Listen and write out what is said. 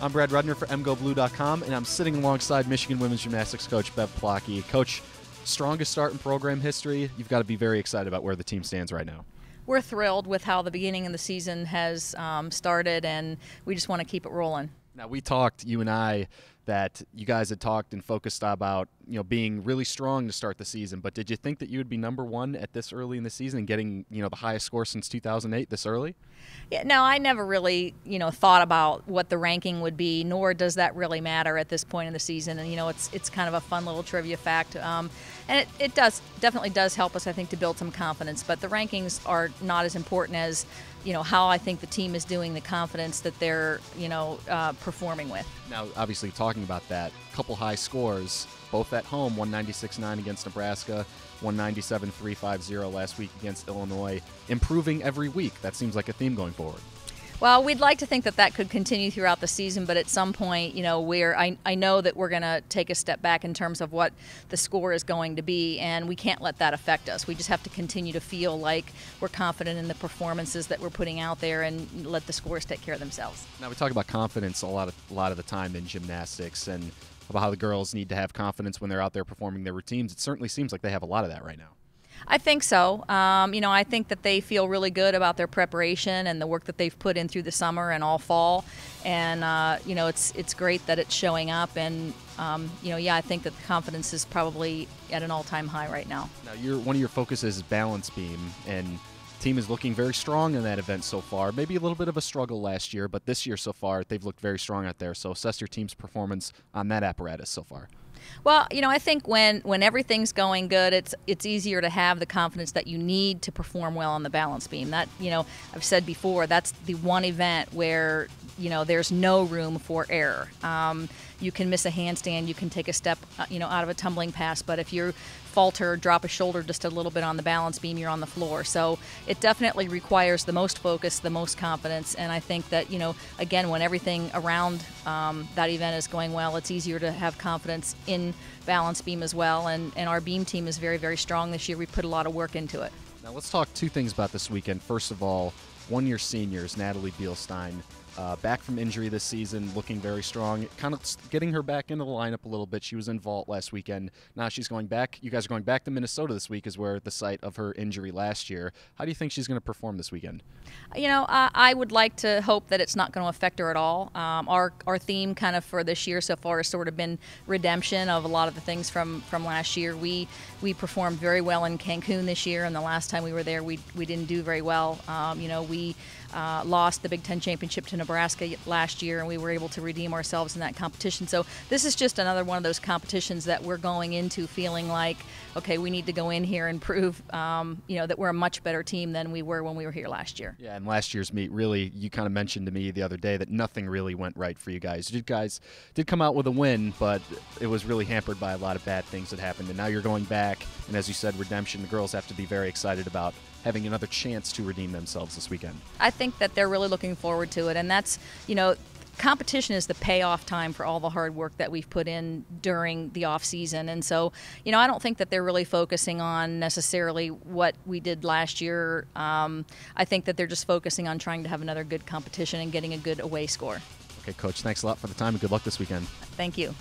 I'm Brad Rudner for MGoBlue.com, and I'm sitting alongside Michigan women's gymnastics coach Bev Plocki. Coach, strongest start in program history. You've got to be very excited about where the team stands right now. We're thrilled with how the beginning of the season has started, and we just want to keep it rolling. Now, we talked, you and I, that you guys had talked and focused about, being really strong to start the season. But did you think that you would be number one at this early in the season and getting, the highest score since 2008 this early? Yeah, no, I never really, thought about what the ranking would be, nor does that really matter at this point in the season. And, it's kind of a fun little trivia fact. And it definitely does help us, I think, to build some confidence. But the rankings are not as important as, how I think the team is doing, the confidence that they're, performing with. Now, obviously, talking about that, couple high scores, both at home, 196-9 against Nebraska, 197-350 last week against Illinois, improving every week. That seems like a theme going forward. Well, we'd like to think that that could continue throughout the season, but at some point, I know that we're going to take a step back in terms of what the score is going to be, and we can't let that affect us. We just have to continue to feel like we're confident in the performances that we're putting out there and let the scores take care of themselves. Now, we talk about confidence a lot of the time in gymnastics and about how the girls need to have confidence when they're out there performing their routines. It certainly seems like they have a lot of that right now. I think so. I think that they feel really good about their preparation and the work that they've put in through the summer and all fall. And, it's great that it's showing up. And, I think that the confidence is probably at an all-time high right now. Now, one of your focuses is balance beam, and the team is looking very strong in that event so far. Maybe a little bit of a struggle last year, but this year so far, they've looked very strong out there. So assess your team's performance on that apparatus so far. Well, I think when everything's going good, it's easier to have the confidence that you need to perform well on the balance beam. That, I've said before, that's the one event where, there's no room for error. You can miss a handstand, you can take a step, out of a tumbling pass, but if you falter, drop a shoulder just a little bit on the balance beam, you're on the floor. So it definitely requires the most focus, the most confidence, and I think that, again, when everything around that event is going well, it's easier to have confidence in balance beam as well, and our beam team is very, very strong this year. We put a lot of work into it. Now let's talk two things about this weekend. First of all, one-year seniors, Natalie Bielstein, back from injury this season, looking very strong, kind of getting her back into the lineup a little bit. She was in vault last weekend. Now she's going back. You guys are going back to Minnesota this week, is where the site of her injury last year. How do you think she's going to perform this weekend? I would like to hope that it's not going to affect her at all. Our theme kind of for this year so far has sort of been redemption of a lot of the things from last year. We performed very well in Cancun this year, and the last time we were there, we didn't do very well. We lost the Big Ten championship to Nebraska last year, and we were able to redeem ourselves in that competition. So this is just another one of those competitions that we're going into feeling like, okay, we need to go in here and prove, that we're a much better team than we were when we were here last year. Yeah, and last year's meet, really, you kind of mentioned to me the other day that nothing really went right for you guys. You guys did come out with a win, but it was really hampered by a lot of bad things that happened. And now you're going back, and as you said, redemption. The girls have to be very excited about having another chance to redeem themselves this weekend. I think that they're really looking forward to it, and that's, competition is the payoff time for all the hard work that we've put in during the off season. And so, I don't think that they're really focusing on necessarily what we did last year. I think that they're just focusing on trying to have another good competition and getting a good away score. Okay, Coach, thanks a lot for the time, and good luck this weekend. Thank you.